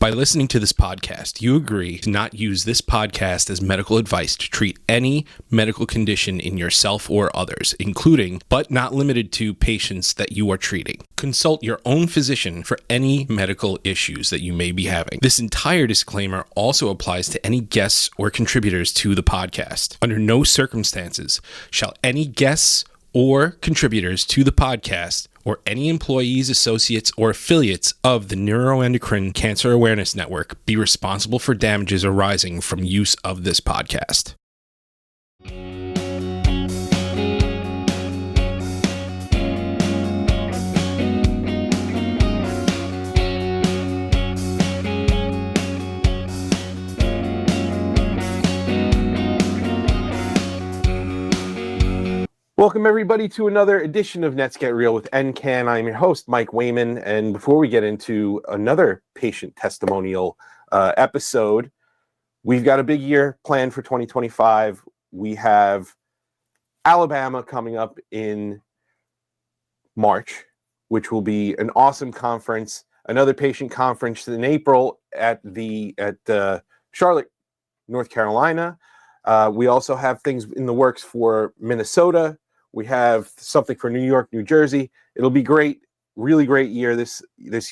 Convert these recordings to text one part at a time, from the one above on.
By listening to this podcast, you agree to not use this podcast as medical advice to treat any medical condition in yourself or others, including, but not limited to, patients that you are treating. Consult your own physician for any medical issues that you may be having. This entire disclaimer also applies to any guests or contributors to the podcast. Under no circumstances shall any guests or contributors to the podcast or any employees, associates, or affiliates of the Neuroendocrine Cancer Awareness Network be responsible for damages arising from use of this podcast. Welcome, everybody, to another edition of Let's Get Real with NCAN. I'm your host, Mike Wayman, and before we get into another patient testimonial episode, we've got a big year planned for 2025. We have Alabama coming up in March, which will be an awesome conference, another patient conference in April at Charlotte, North Carolina. We also have things in the works for Minnesota. We have something for New York, New Jersey. It'll be great, really great year this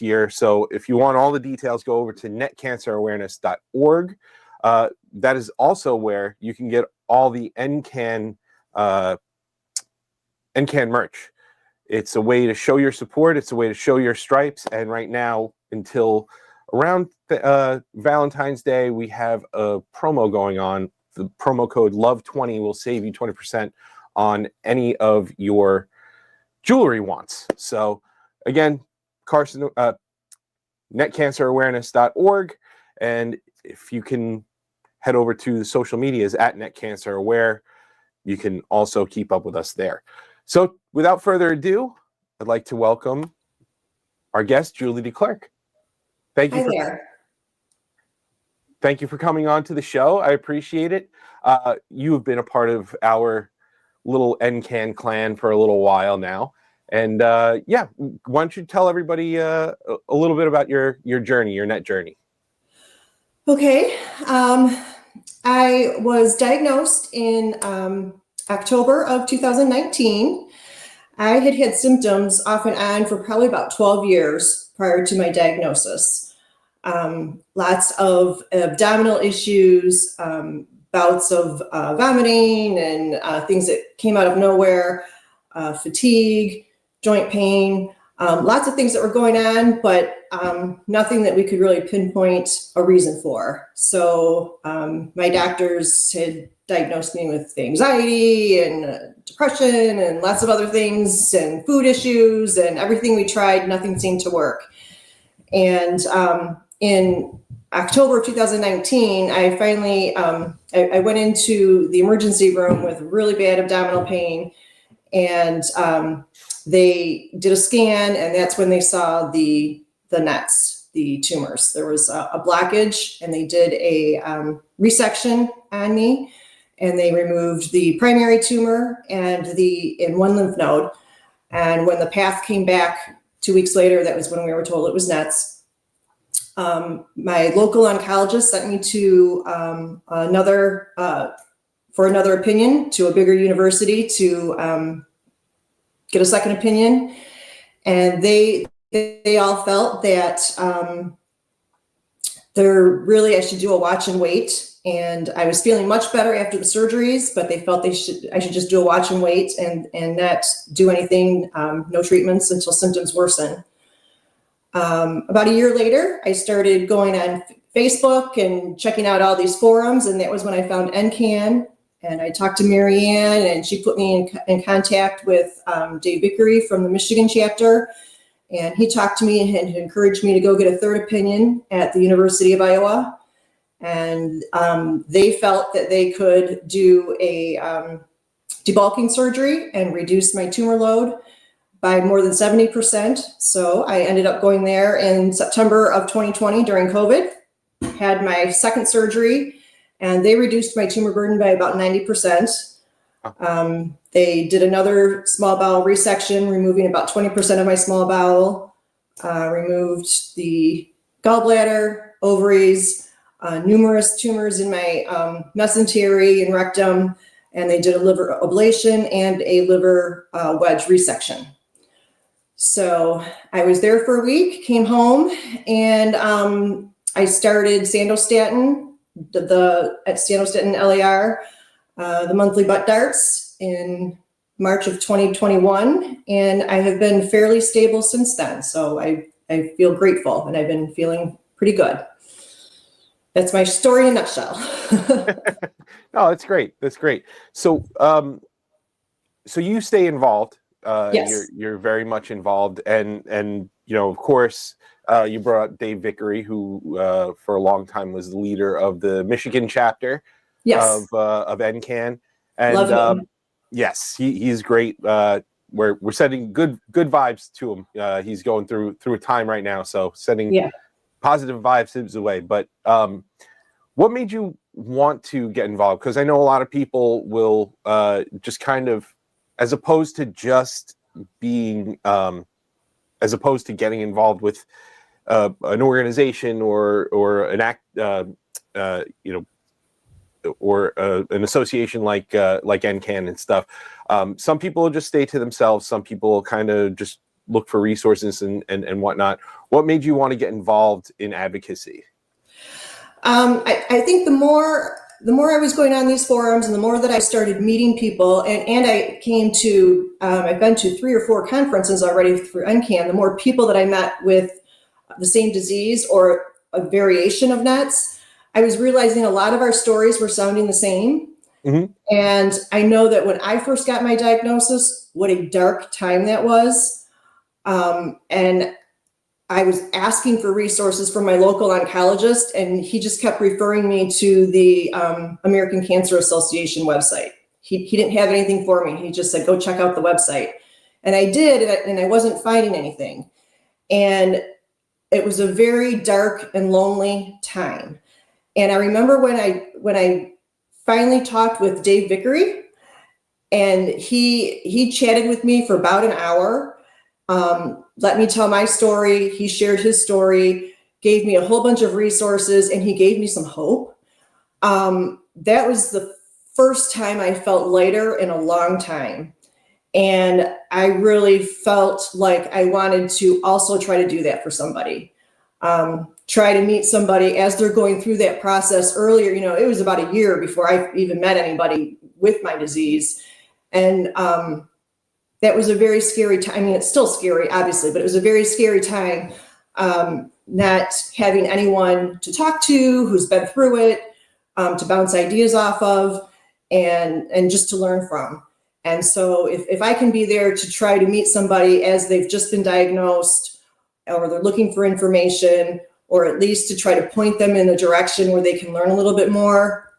year. So if you want all the details, go over to netcancerawareness.org. That is also where you can get all the NCAN merch. It's a way to show your support. It's a way to show your stripes. And right now, until around Valentine's Day, we have a promo going on. The promo code LOVE20 will save you 20% on any of your jewelry wants. So again, netcancerawareness.org. And if you can head over to the social medias at netcanceraware, you can also keep up with us there. So without further ado, I'd like to welcome our guest, Julie DeClercq. Thank you. Thank you for coming on to the show. I appreciate it. You have been a part of our little NCAN clan for a little while now. And why don't you tell everybody a little bit about your journey, your NET journey? Okay. I was diagnosed in October of 2019. I had symptoms off and on for probably about 12 years prior to my diagnosis. Lots of abdominal issues, bouts of vomiting and things that came out of nowhere, fatigue, joint pain, lots of things that were going on, but nothing that we could really pinpoint a reason for. So my doctors had diagnosed me with anxiety and depression and lots of other things and food issues, and everything we tried, nothing seemed to work. And in October of 2019, I finally, I went into the emergency room with really bad abdominal pain, and they did a scan, and that's when they saw the NETs, the tumors. There was a blockage, and they did a resection on me, and they removed the primary tumor and in one lymph node. And when the path came back 2 weeks later, that was when we were told it was NETs. My local oncologist sent me to another opinion to a bigger university to get a second opinion. And they all felt that I should do a watch and wait. And I was feeling much better after the surgeries, but they felt I should just do a watch and wait and not do anything, no treatments until symptoms worsen. About a year later, I started going on Facebook and checking out all these forums, and that was when I found NCAN. And I talked to Marianne, and she put me in contact with Dave Vickery from the Michigan chapter, and he talked to me and encouraged me to go get a third opinion at the University of Iowa. And they felt that they could do a debulking surgery and reduce my tumor load by more than 70%. So I ended up going there in September of 2020 during COVID, had my second surgery, and they reduced my tumor burden by about 90%. They did another small bowel resection, removing about 20% of my small bowel, removed the gallbladder, ovaries, numerous tumors in my mesentery and rectum, and they did a liver ablation and a liver wedge resection. So I was there for a week, came home, and I started Sandostatin, at Sandostatin LAR, the monthly butt darts in March of 2021, and I have been fairly stable since then. So I feel grateful, and I've been feeling pretty good. That's my story in a nutshell. No, that's great. That's great. So, so you stay involved. Yes. You're very much involved, and of course, you brought up Dave Vickery, who for a long time was the leader of the Michigan chapter Yes. of NCAN, and Love him. yes, he's great. We're sending good vibes to him. He's going through a time right now, so sending positive vibes his way. But what made you want to get involved? Because I know a lot of people will just kind of, as opposed to just being, as opposed to getting involved with an organization or an act, or an association like NCAN and stuff. Some people will just stay to themselves. Some people kind of just look for resources and whatnot. What made you want to get involved in advocacy? I think the more I was going on these forums and the more that I started meeting people, and I came to, I've been to 3 or 4 conferences already through NCAN, the more people that I met with the same disease or a variation of NETs, I was realizing a lot of our stories were sounding the same. Mm-hmm. And I know that when I first got my diagnosis, what a dark time that was. And I was asking for resources from my local oncologist, and he just kept referring me to the American Cancer Association website. He didn't have anything for me. He just said, go check out the website. And I did, and I wasn't finding anything. And it was a very dark and lonely time. And I remember when I finally talked with Dave Vickery, and he chatted with me for about an hour. Let me tell my story. He shared his story, gave me a whole bunch of resources, and he gave me some hope. That was the first time I felt lighter in a long time. And I really felt like I wanted to also try to do that for somebody. Try to meet somebody as they're going through that process earlier. It was about a year before I even met anybody with my disease. And that was a very scary time. I mean, it's still scary, obviously, but it was a very scary time, not having anyone to talk to who's been through it, to bounce ideas off of, and just to learn from. And so if I can be there to try to meet somebody as they've just been diagnosed, or they're looking for information, or at least to try to point them in a direction where they can learn a little bit more,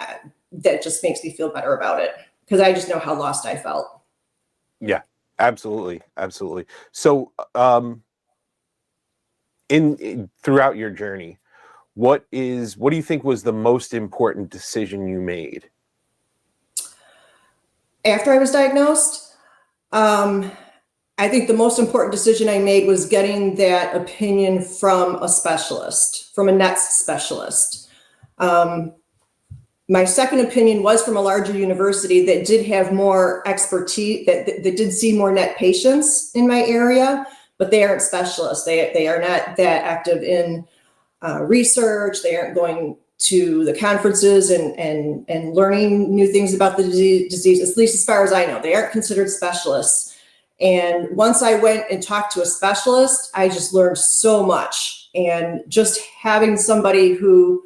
that just makes me feel better about it, because I just know how lost I felt. Yeah. Absolutely. Absolutely. So, throughout your journey, what do you think was the most important decision you made? After I was diagnosed, I think the most important decision I made was getting that opinion from a specialist, from a NETS specialist. My second opinion was from a larger university that did have more expertise, that did see more NET patients in my area, but they aren't specialists. They are not that active in research. They aren't going to the conferences and learning new things about the disease, at least as far as I know. They aren't considered specialists. And once I went and talked to a specialist, I just learned so much. And just having somebody who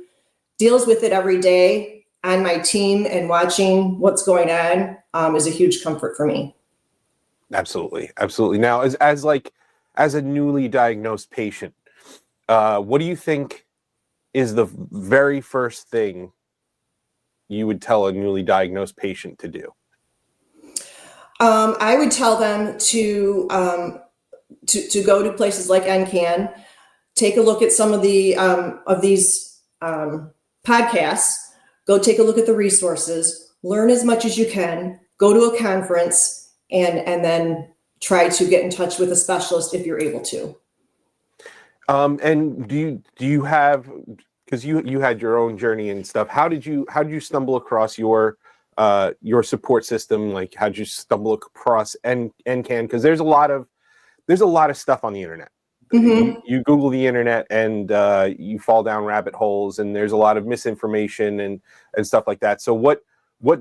deals with it every day on my team and watching what's going on is a huge comfort for me. Absolutely. Absolutely. Now, as a newly diagnosed patient, what do you think is the very first thing you would tell a newly diagnosed patient to do? I would tell them to go to places like NCAN, take a look at some of these podcasts, go take a look at the resources, learn as much as you can, go to a conference, and then try to get in touch with a specialist if you're able to. And do you have because you had your own journey and stuff. How did you stumble across your support system? Like, how did you stumble across NCAN? Because there's a lot of stuff on the internet. Mm-hmm. You Google the internet and you fall down rabbit holes, and there's a lot of misinformation and stuff like that. So what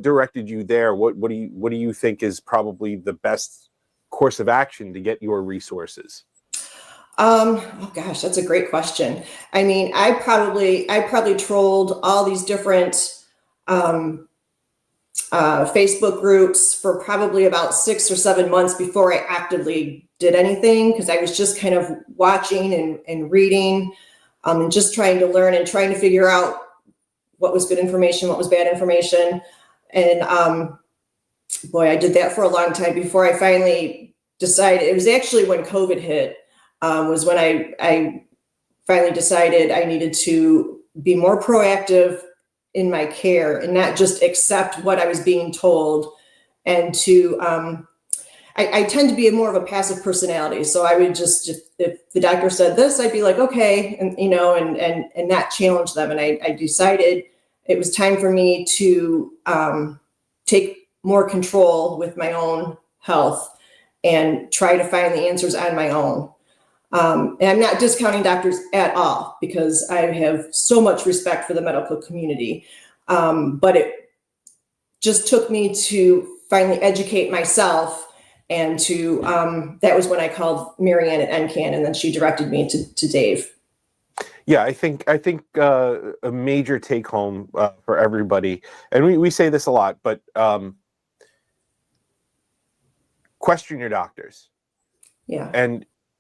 directed you there? What do you think is probably the best course of action to get your resources? Oh gosh, that's a great question. I mean, I probably trolled all these different Facebook groups for probably about 6 or 7 months before I actively did anything, because I was just kind of watching and reading, and just trying to learn and trying to figure out what was good information, what was bad information. And boy, I did that for a long time before I finally decided. It was actually when COVID hit, was when I finally decided I needed to be more proactive in my care and not just accept what I was being told. And to, I tend to be more of a passive personality. So I would just, if the doctor said this, I'd be like, okay. And, and not challenge them. And I decided it was time for me to take more control with my own health and try to find the answers on my own. And I'm not discounting doctors at all, because I have so much respect for the medical community. But it just took me to finally educate myself, and to, that was when I called Marianne at NCAN, and then she directed me to Dave. Yeah, I think a major take home for everybody, and we say this a lot, but question your doctors. Yeah.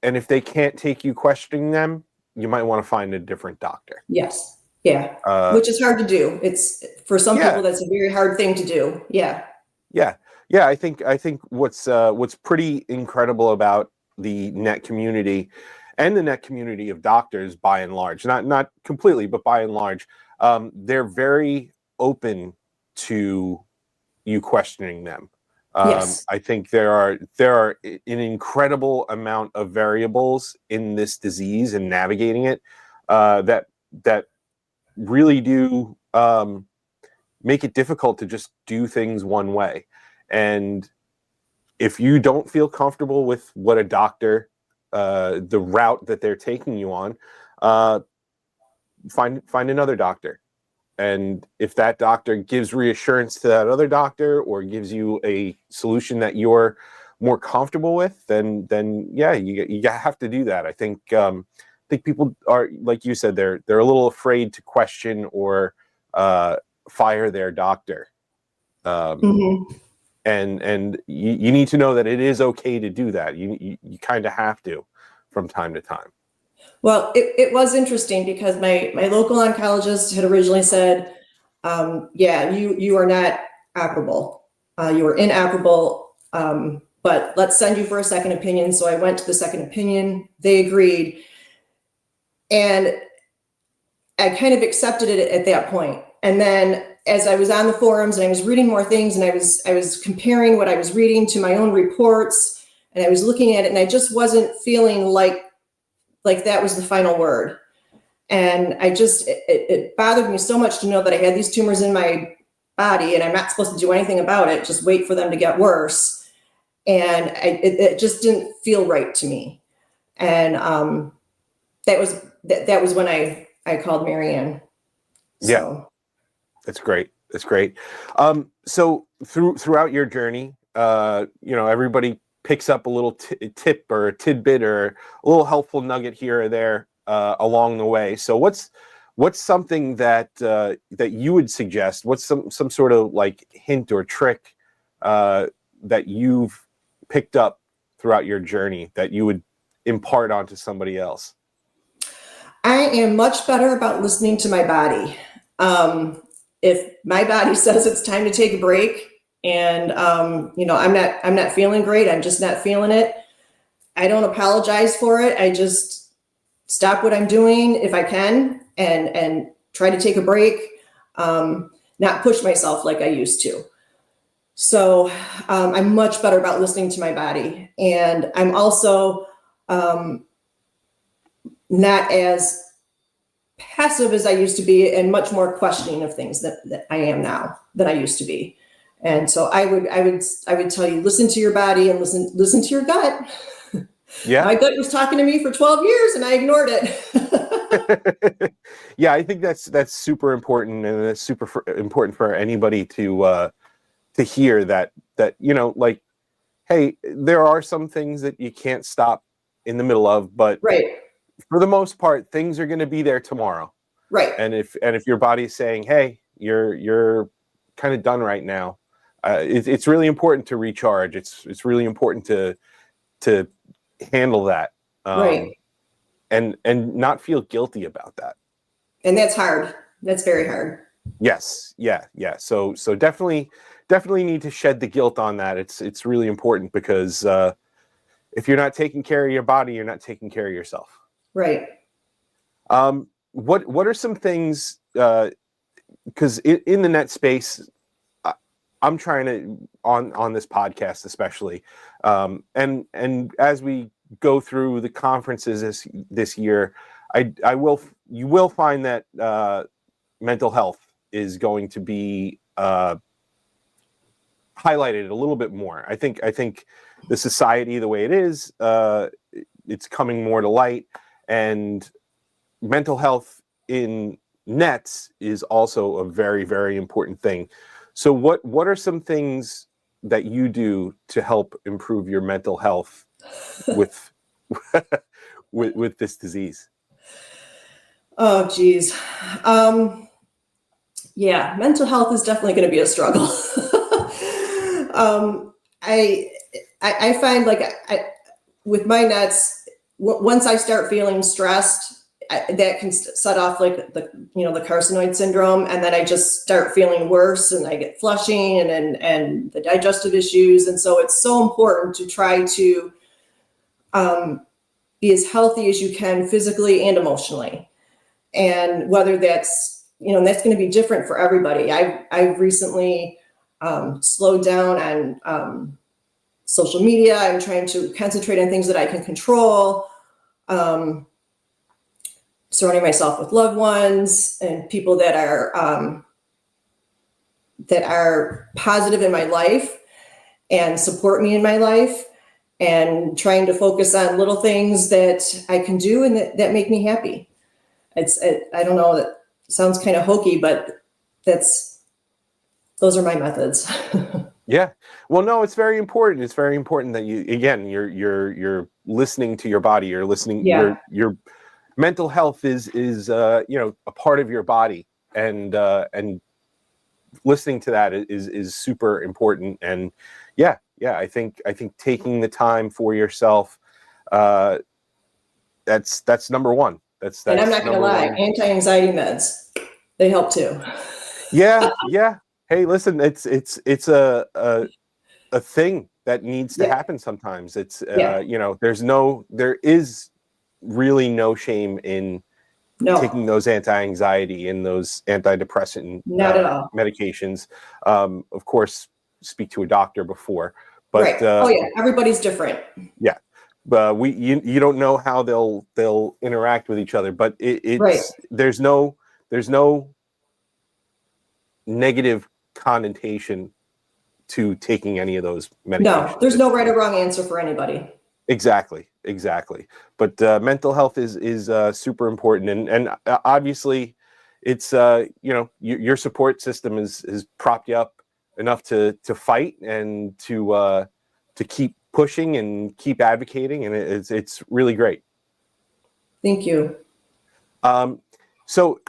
And if they can't take you questioning them, you might want to find a different doctor. Yes. Yeah. Which is hard to do. It's, for some people, that's a very hard thing to do. Yeah. Yeah. Yeah. I think what's pretty incredible about the NET community and the NET community of doctors, by and large, not completely, but by and large, they're very open to you questioning them. Yes. I think there are an incredible amount of variables in this disease and navigating it that really do make it difficult to just do things one way. And if you don't feel comfortable with what a doctor, the route that they're taking you on, find another doctor. And if that doctor gives reassurance to that other doctor, or gives you a solution that you're more comfortable with, then yeah, you have to do that. I think people are, like you said, they're a little afraid to question or fire their doctor. Mm-hmm. And you need to know that it is okay to do that. You kind of have to from time to time. Well, it was interesting, because my local oncologist had originally said, yeah, you are not operable. You are inoperable, but let's send you for a second opinion. So I went to the second opinion. They agreed. And I kind of accepted it at that point. And then as I was on the forums and I was reading more things, and I was comparing what I was reading to my own reports, and I was looking at it, and I just wasn't feeling like that was the final word. And it bothered me so much to know that I had these tumors in my body and I'm not supposed to do anything about it, just wait for them to get worse. And it just didn't feel right to me. And that was when I called Marianne. So. Yeah, that's great. That's great. So throughout your journey, everybody picks up a little tip or a tidbit or a little helpful nugget here or there along the way. So what's something that you would suggest? What's some sort of like hint or trick that you've picked up throughout your journey that you would impart onto somebody else? I am much better about listening to my body. If my body says it's time to take a break, and I'm not feeling great, I'm just not feeling it, I don't apologize for it. I just stop what I'm doing if I can, and try to take a break, not push myself like I used to. So I'm much better about listening to my body. And I'm also not as passive as I used to be, and much more questioning of things that I am now than I used to be. And so I would tell you, listen to your body and listen to your gut. Yeah. My gut was talking to me for 12 years and I ignored it. Yeah, I think that's super important, and it's super important for anybody to hear that, like, hey, there are some things that you can't stop in the middle of, but Right. for the most part, things are going to be there tomorrow. Right. And if your body's saying, hey, you're kind of done right now, it's really important to recharge. It's really important to handle that, Right. and not feel guilty about that. And that's hard. That's very hard. Yes. Yeah. So definitely need to shed the guilt on that. It's really important, because if you're not taking care of your body, you're not taking care of yourself. Right. What are some things, because in the net space, I'm trying to, on this podcast especially, and as we go through the conferences this year, you will find that mental health is going to be highlighted a little bit more. I think the society, the way it is, it's coming more to light, and mental health in nets is also a very, very important thing. So what are some things that you do to help improve your mental health with with this disease? Oh, geez. Yeah, mental health is definitely going to be a struggle. I find, like, with my nets, once I start feeling stressed, that can set off, like, the carcinoid syndrome, and then I just start feeling worse, and I get flushing and the digestive issues. And so it's so important to try to be as healthy as you can physically and emotionally. And whether that's, that's going to be different for everybody. I've recently slowed down on social media. I'm trying to concentrate on things that I can control. Surrounding myself with loved ones and people that are positive in my life and support me in my life, and trying to focus on little things that I can do and that make me happy. I don't know, that sounds kind of hokey, but those are my methods. Yeah. Well, no, it's very important. It's very important that you're listening to your body. You're listening. Yeah. Your mental health is a part of your body, and listening to that is super important. And yeah, I think taking the time for yourself, that's number one. That's and I'm not going to lie, anti-anxiety meds, they help too. Yeah. Hey, listen, it's a thing that needs to happen sometimes. It's there is really no shame in taking those anti-anxiety and those antidepressant not at all medications. Of course, speak to a doctor before, but right. Everybody's different. Yeah. But you don't know how they'll interact with each other, but it's right. There's no negative connotation to taking any of those medications. No, there's no right or wrong answer for anybody. Exactly. But mental health is super important, and obviously, it's your support system is propped you up enough to fight and to keep pushing and keep advocating, and it's really great. Thank you. So,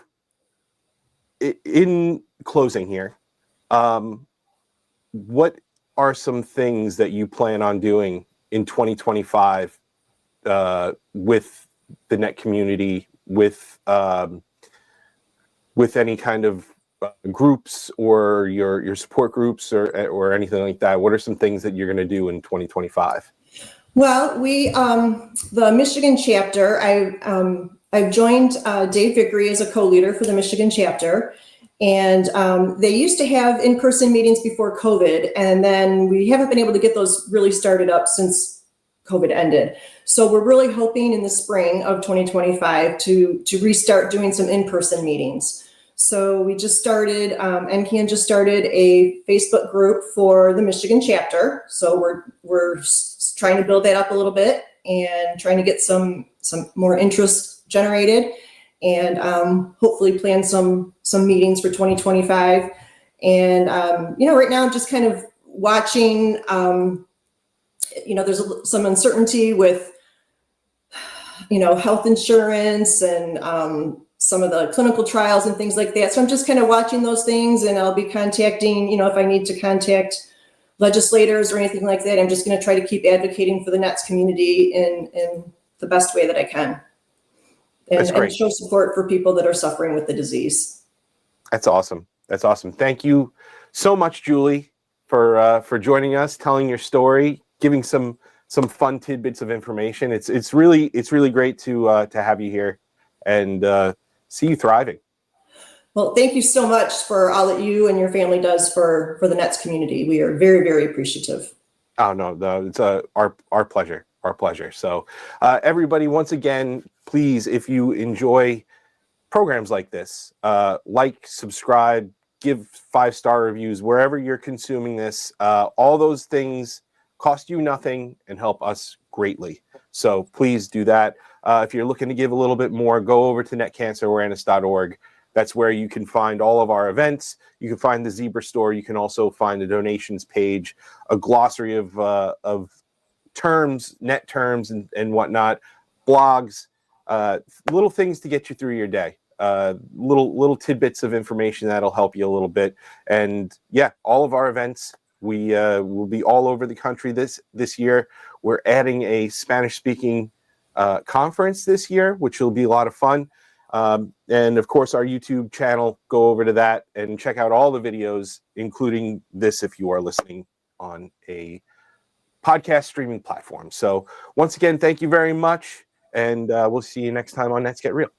in closing here, what are some things that you plan on doing in 2025 with the net community, with any kind of groups or your support groups or anything like that? What are some things that you're going to do in 2025? Well, we the Michigan chapter, I've joined Dave Vickery as a co-leader for the Michigan chapter. And they used to have in-person meetings before COVID, and then we haven't been able to get those really started up since COVID ended. So we're really hoping in the spring of 2025 to restart doing some in-person meetings. So we just started, NCAN just started a Facebook group for the Michigan chapter. So we're trying to build that up a little bit and trying to get some more interest generated, and hopefully plan some meetings for 2025. And right now I'm just kind of watching. There's some uncertainty with, health insurance and some of the clinical trials and things like that. So I'm just kind of watching those things, and I'll be contacting, if I need to contact legislators or anything like that. I'm just going to try to keep advocating for the NETS community in the best way that I can. And show support for people that are suffering with the disease. That's awesome. That's awesome. Thank you so much, Julie, for joining us, telling your story, giving some fun tidbits of information. It's really great to have you here and see you thriving. Well, thank you so much for all that you and your family does for the NETS community. We are very, very appreciative. Oh no, it's our pleasure. Our pleasure. So everybody, once again, please, if you enjoy programs like this, subscribe, give 5-star reviews wherever you're consuming this. All those things cost you nothing and help us greatly. So please do that. If you're looking to give a little bit more, go over to netcancerawareness.org. That's where you can find all of our events. You can find the Zebra store. You can also find a donations page, a glossary of terms, net terms, and whatnot, blogs, little things to get you through your day. Little tidbits of information that'll help you a little bit. And yeah, all of our events, we will be all over the country this year. We're adding a Spanish-speaking conference this year, which will be a lot of fun. And of course, our YouTube channel, go over to that and check out all the videos, including this if you are listening on a podcast streaming platform. So once again, thank you very much. And we'll see you next time on Let's Get Real.